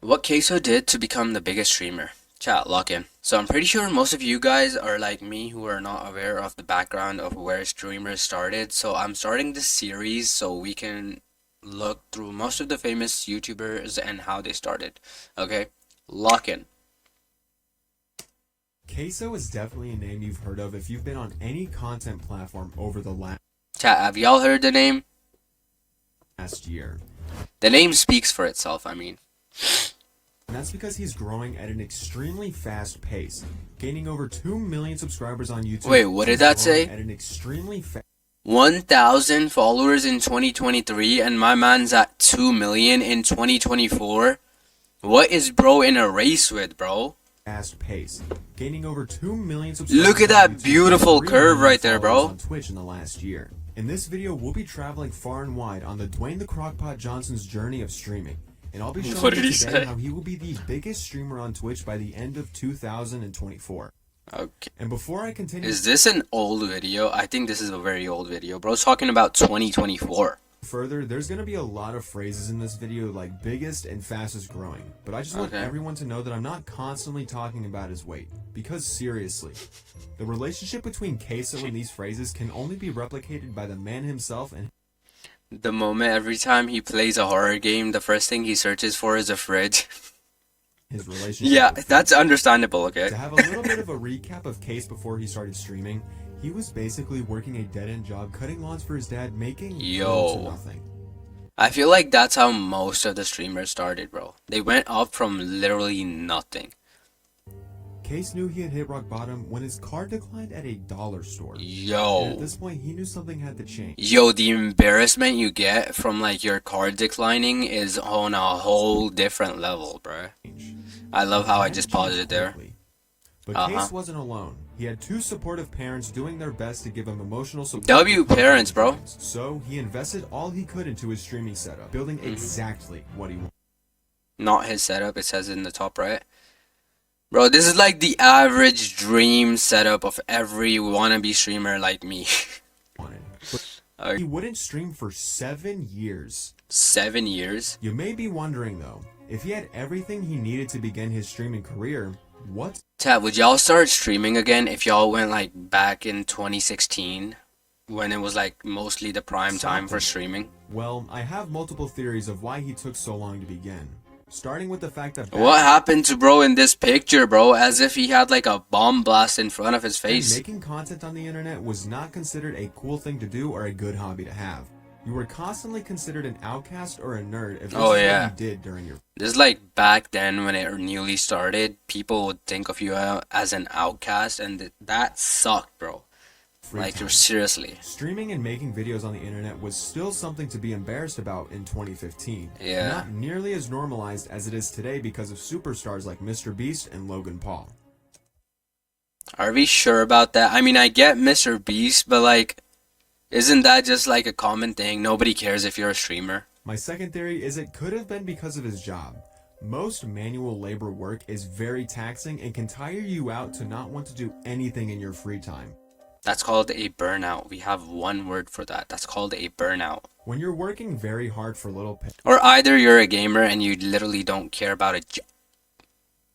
What CaseOh did to become the biggest streamer. Chat, lock in. So I'm pretty sure most of you guys are like me who are not aware of the background of where streamers started. So I'm starting this series so we can look through most of the famous YouTubers and how they started. Okay? Lock in. CaseOh is definitely a name you've heard of if you've been on any content platform over the Chat, have y'all heard the name? last year. The name speaks for itself, I mean. And that's because he's growing at an extremely fast pace, gaining over 2 million subscribers on YouTube. Wait, what did that say? At an extremely fast 1,000 followers in 2023 and my man's at 2 million in 2024? What is bro in a race with, bro? fast pace, gaining over 2 million subscribers. Look at that beautiful curve right there, bro. On Twitch in the last year. In this video, we'll be traveling far and wide on the Dwayne the Crockpot Johnson's journey of streaming. And I'll be showing What you did he today say? how he will be the biggest streamer on Twitch by the end of 2024. Okay. And before I continue Is this an old video? I think this is a very old video. Bro's talking about 2024. further, there's going to be a lot of phrases in this video like biggest and fastest growing. But I just want Okay. everyone to know that I'm not constantly talking about his weight. Because seriously, the relationship between CaseOh and these phrases can only be replicated by the man himself and The moment every time he plays a horror game, the first thing he searches for is a fridge. his relationship. Yeah, with that's understandable, okay? To have a little bit of a recap of Case before he started streaming, he was basically working a dead-end job cutting lawns for his dad, making little to nothing. I feel like that's how most of the streamers started, bro. They went up from literally nothing. Case knew he had hit rock bottom when his car declined at a dollar store. And at Yo. this point, he knew something had to change. Yo, the embarrassment you get from like your card declining is on a whole different level, bro. I love how I just paused it there. But Uh-huh. Case wasn't alone. He had two supportive parents doing their best to give him emotional support. W parents, bro. So he invested all he could into his streaming setup, building exactly what he Not his setup, it says in the top right. Bro, this is like the average dream setup of every wannabe streamer like me. wanted. But he wouldn't stream for 7 years. 7 years? You may be wondering though, if he had everything he needed to begin his streaming career, what Tab, would y'all start streaming again if y'all went like back in 2016? When it was like mostly the prime time for streaming? Well, I have multiple theories of why he took so long to begin. Starting with the fact that What happened to bro in this picture, bro? As if he had like a bomb blast in front of his face. making content on the internet was not considered a cool thing to do or a good hobby to have. You were constantly considered an outcast or a nerd if this Oh, is yeah. what you did during your This is like back then when it newly started, people would think of you as an outcast, and that sucked, bro. free Like, time. seriously. Streaming and making videos on the internet was still something to be embarrassed about in 2015. Yeah. Not nearly as normalized as it is today because of superstars like Mr. Beast and Logan Paul. Are we sure about that? I mean, I get Mr. Beast, but like, isn't that just like a common thing? Nobody cares if you're a streamer. My second theory is it could have been because of his job. Most manual labor work is very taxing and can tire you out to not want to do anything in your free time. That's called a burnout. We have one word for that. That's called a burnout. When you're working very hard for little pay, Or either you're a gamer and you literally don't care about a job.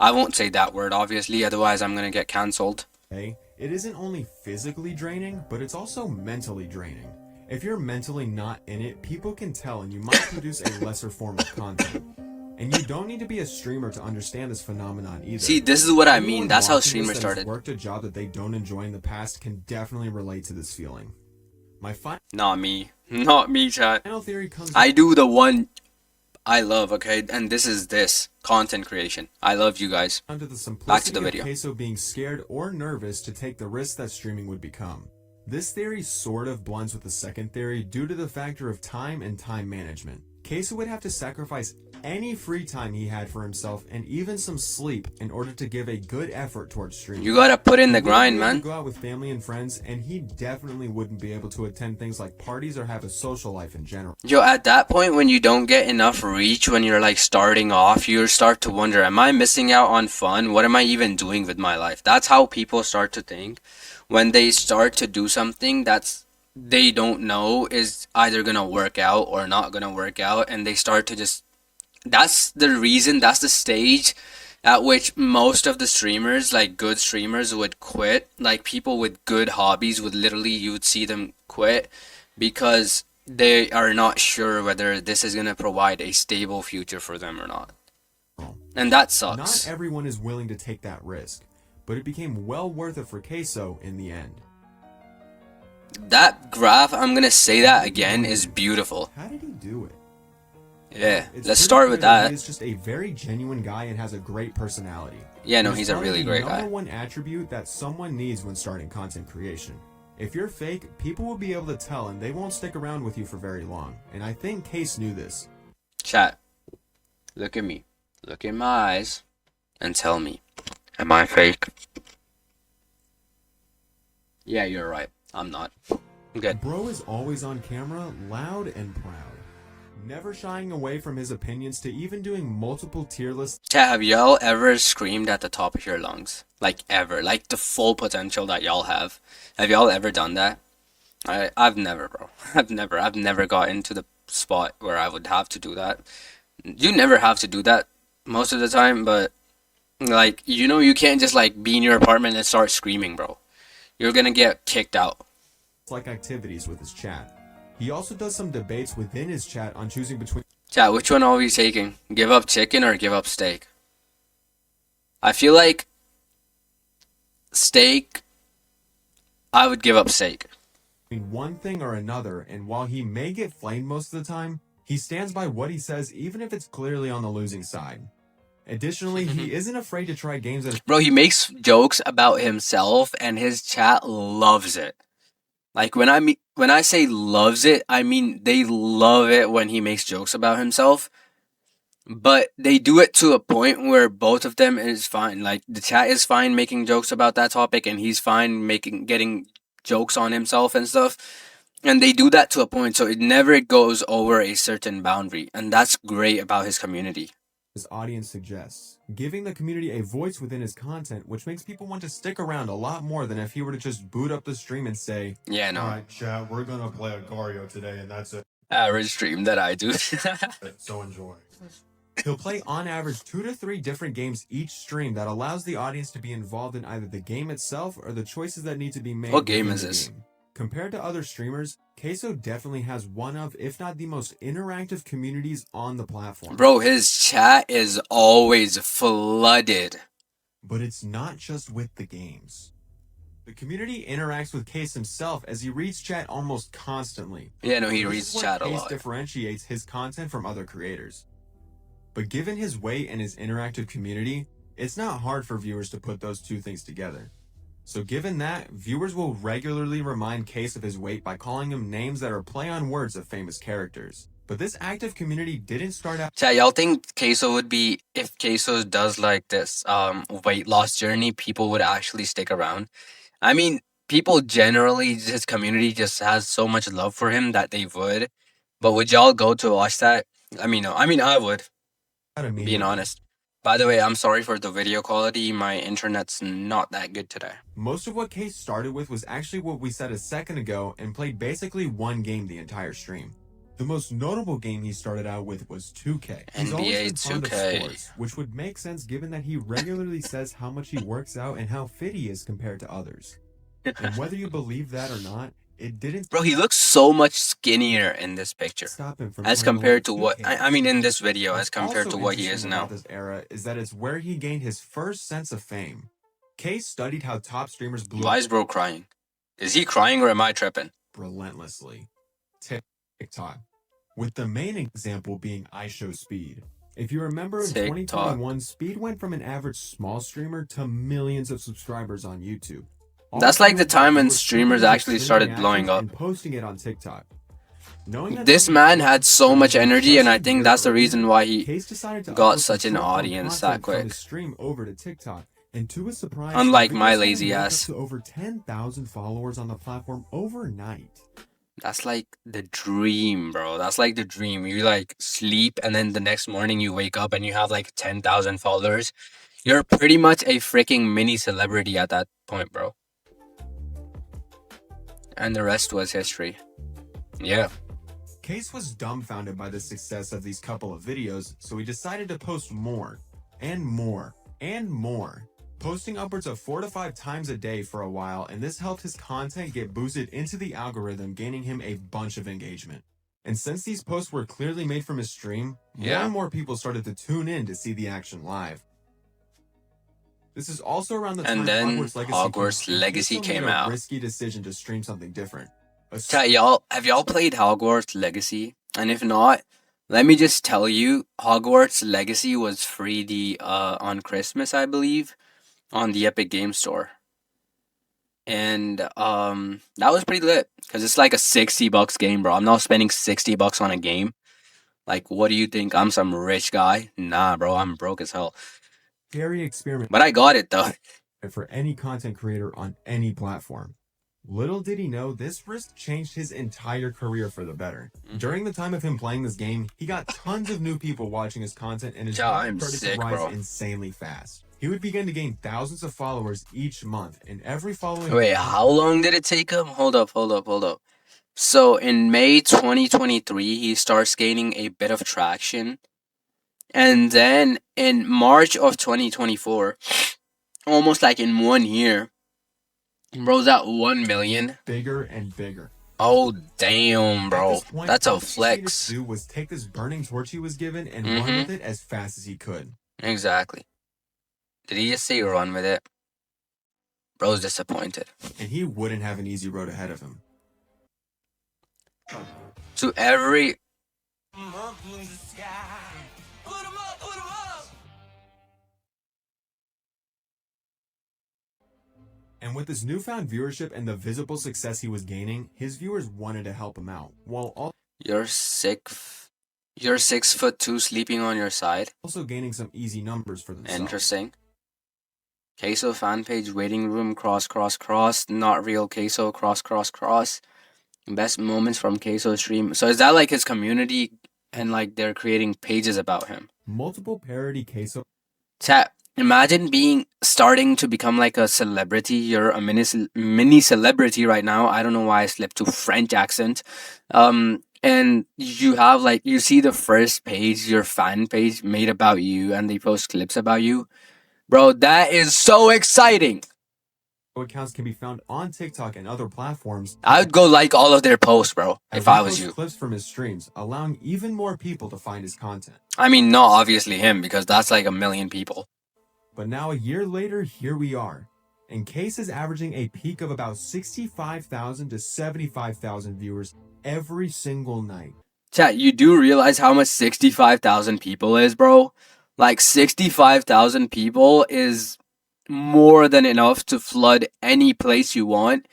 I won't say that word, obviously, otherwise I'm gonna get cancelled. it isn't only physically draining, but it's also mentally draining. If you're mentally not in it, people can tell and you might produce a lesser form of content. And you don't need to be a streamer to understand this phenomenon either. See, this is what I mean. Anyone That's how watching this streamers that has started. worked a job that they don't enjoy in the past can definitely relate to this feeling. My Not me. Not me, chat. final theory comes I do the one I love, okay? And this is this. Content creation. I love you guys. down to the simplicity Back to the video. of CaseOh being scared or nervous to take the risk that streaming would become. This theory sort of blends with the second theory due to the factor of time and time management. CaseOh would have to sacrifice any free time he had for himself and even some sleep in order to give a good effort towards streaming. You gotta put in the He wouldn't grind, be able to man. Go out with family and friends, and he definitely wouldn't be able to attend things like parties or have a social life in general. Yo, at that point when you don't get enough reach when you're like starting off, you start to wonder, am I missing out on fun? What am I even doing with my life? That's how people start to think when they start to do something that's they don't know is either gonna work out or not gonna work out, and they start to just that's the reason, that's the stage at which most of the streamers, like good streamers, would quit. Like people with good hobbies would literally, you would see them quit because they are not sure whether this is going to provide a stable future for them or not. And that Not sucks. everyone is willing to take that risk, but it became well worth it for CaseOh in the end. That graph, I'm going to say that again, is beautiful. How did he do it? Yeah, It's let's pretty start clear with that that. he is just a very genuine guy and has a great personality. Yeah, no, It is he's a probably really the great guy. number one attribute that someone needs when starting content creation. If you're fake, people will be able to tell and they won't stick around with you for very long. And I think Case knew this. Chat, look at me. Look in my eyes and tell me, am I fake? Yeah, you're right. I'm not. I'm good. Bro is always on camera, loud and proud. Never shying away from his opinions to even doing multiple tier lists. Chat, have y'all ever screamed at the top of your lungs? Like ever? Like the full potential that y'all have? Have y'all ever done that? I've never, bro. I've never got into the spot where I would have to do that. You never have to do that most of the time, but like, you know, you can't just like be in your apartment and start screaming, bro. You're gonna get kicked out. Like activities with his chat. He also does some debates within his chat on choosing between Chat, which one are we taking? Give up chicken or give up steak? I feel like steak, I would give up steak. one thing or another, and while he may get flamed most of the time, he stands by what he says even if it's clearly on the losing side. Additionally, he isn't afraid to try games that Bro, he makes jokes about himself and his chat loves it. Like when I say loves it, I mean they love it when he makes jokes about himself. But they do it to a point where both of them is fine. Like the chat is fine making jokes about that topic and he's fine getting jokes on himself and stuff. And they do that to a point, so it never goes over a certain boundary. And that's great about his community. his audience suggests, giving the community a voice within his content, which makes people want to stick around a lot more than if he were to just boot up the stream and say, Yeah, no. Alright, chat, we're gonna play Agario today, and that's it. Average stream that I do. So enjoy. He'll play on average 2 to 3 different games each stream that allows the audience to be involved in either the game itself or the choices that need to be made. What game within is the this? game. Compared to other streamers, CaseOh definitely has one of, if not the most interactive communities on the platform. Bro, his chat is always flooded. But it's not just with the games. The community interacts with Case himself as he reads chat almost constantly. Yeah, no, he This reads is what chat a Case lot. differentiates his content from other creators. But given his weight and his interactive community, it's not hard for viewers to put those two things together. So given that, viewers will regularly remind Case of his weight by calling him names that are play on words of famous characters. But this active community didn't start out. Chat, y'all think CaseOh would be, if CaseOh does like this weight loss journey, people would actually stick around? I mean, people generally, his community just has so much love for him that they would. But would y'all go to watch that? I mean, no. I mean, I would, being honest. By the way, I'm sorry for the video quality. My internet's not that good today. Most of what Case started with was actually what we said a second ago and played basically one game the entire stream. The most notable game he started out with was 2K. He's always NBA been fond of 2K. sports, which would make sense given that he regularly says how much he works out and how fit he is compared to others. And whether you believe that or not, it didn't Bro, he looks so much skinnier in this picture stop him from as playing compared to a lot what, 2K. I mean in this video, as What's compared to also what he is interesting now. about this era is that it's where he gained his first sense of fame. Case studied how top streamers blew Why is bro crying? Is he crying or am I tripping? relentlessly. TikTok. With the main example being iShowSpeed. If you remember, in TikTok. 2021, Speed went from an average small streamer to millions of subscribers on YouTube. That's like the time when He was streamers shooting actually his started streaming blowing actions up. and posting it on TikTok. Knowing that This some man people had so much energy, and I think that's the earlier, reason why he Case decided to got upload such some an short-form audience content that from quick. his stream over to TikTok. And to his surprise, Unlike the my video lazy started ass. to over 10,000 followers on the platform overnight. That's like the dream, bro. That's like the dream. You like sleep and then the next morning you wake up and you have like 10,000 followers. You're pretty much a freaking mini celebrity at that point, bro. And the rest was history. Yeah. Case was dumbfounded by the success of these couple of videos, so he decided to post more, and more, and more, posting upwards of 4 to 5 times a day for a while, and this helped his content get boosted into the algorithm, gaining him a bunch of engagement. And since these posts were clearly made from his stream, more and more people started to tune in to see the action live. This is also around the time And then Hogwarts Legacy came out. A risky decision to stream something different. Chat, have y'all played Hogwarts Legacy? And if not, let me just tell you, Hogwarts Legacy was free on Christmas, I believe, on the Epic Game Store. And that was pretty lit, because it's like a $60 game, bro. I'm not spending $60 on a game. Like, what do you think? I'm some rich guy? Nah, bro, I'm broke as hell. Scary experiment. But I got it, though. For any content creator on any platform. Little did he know, this risk changed his entire career for the better. During the time of him playing this game, he got tons of new people watching his content, and his I'm started sick, to rise bro. insanely fast. He would begin to gain thousands of followers each month, and every following... Wait, how long did it take him? Hold up. So in May 2023, he starts gaining a bit of traction. And then in March of 2024, almost like in 1 year, bro's at 1 million. Bigger and bigger. Oh, damn, bro. Point, that's a all flex. He needed to do was take this burning torch he was given and run with it as fast as he could. Exactly. Did he just say run with it? Bro's disappointed. And he wouldn't have an easy road ahead of him. To every... And with his newfound viewership and the visible success he was gaining, his viewers wanted to help him out, while You're 6'2" sleeping on your side. Also gaining some easy numbers for themselves. Interesting. CaseOh fan page waiting room cross not real CaseOh cross. Best moments from CaseOh stream. So is that like his community and like they're creating pages about him? Multiple parody CaseOh. Chat. Imagine starting to become like a celebrity. You're a mini celebrity right now. I don't know why I slipped to French accent. And you have like, you see the first page, your fan page made about you, and they post clips about you. Bro, that is so exciting. Accounts can be found on TikTok and other platforms. I would go like all of their posts, bro, if I was you. Clips from his streams, allowing even more people to find his content. I mean, not obviously him, because that's like 1 million people. But now a year later, here we are. And Case is averaging a peak of about 65,000 to 75,000 viewers every single night. Chat, you do realize how much 65,000 people is, bro? Like 65,000 people is more than enough to flood any place you want,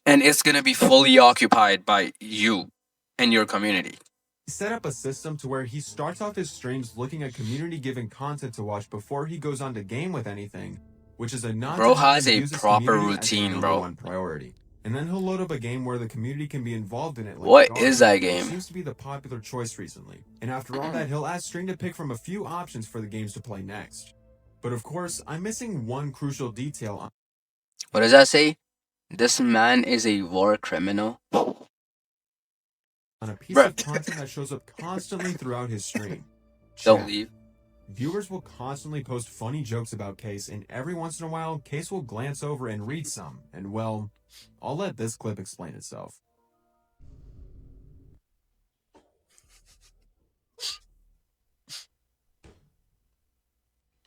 and it's gonna be fully occupied by you and your community. He set up a system to where he starts off his streams looking at community-given content to watch before he goes on to game with anything, which is a non. Bro has a proper routine, bro. One priority. And then he'll load up a game where the community can be involved in it. Like what is that game? Seems to be the popular choice recently. And after all that, he'll ask Stream to pick from a few options for the games to play next. But of course, I'm missing one crucial detail on. What does that say? This man is a war criminal. On a piece of content that shows up constantly throughout his stream. Don't leave. Viewers will constantly post funny jokes about Case, and every once in a while, Case will glance over and read some. And well, I'll let this clip explain itself.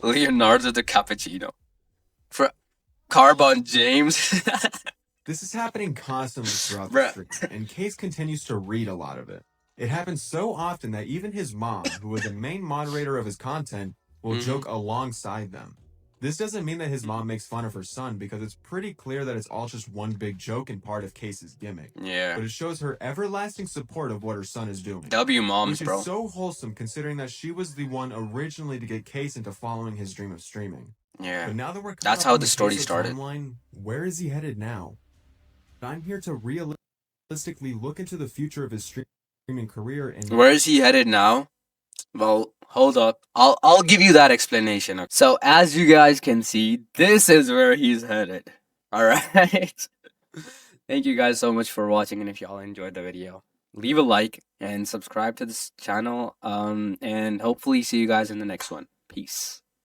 Leonardo DiCappuccino. For Carbon James. This is happening constantly throughout the stream, and Case continues to read a lot of it. It happens so often that even his mom, who is the main moderator of his content, will joke alongside them. This doesn't mean that his mom makes fun of her son, because it's pretty clear that it's all just one big joke and part of Case's gimmick. Yeah. But it shows her everlasting support of what her son is doing. W moms, which bro. is so wholesome considering that she was the one originally to get Case into following his dream of streaming. Yeah. But now that we're that's how the story started. Timeline, where is he headed now? I'm here to realistically look into the future of his streaming career and where is he headed now? Well, hold up. I'll give you that explanation. So as you guys can see, this is where he's headed. All right. Thank you guys so much for watching, and if y'all enjoyed the video, leave a like and subscribe to this channel. And hopefully see you guys in the next one. Peace.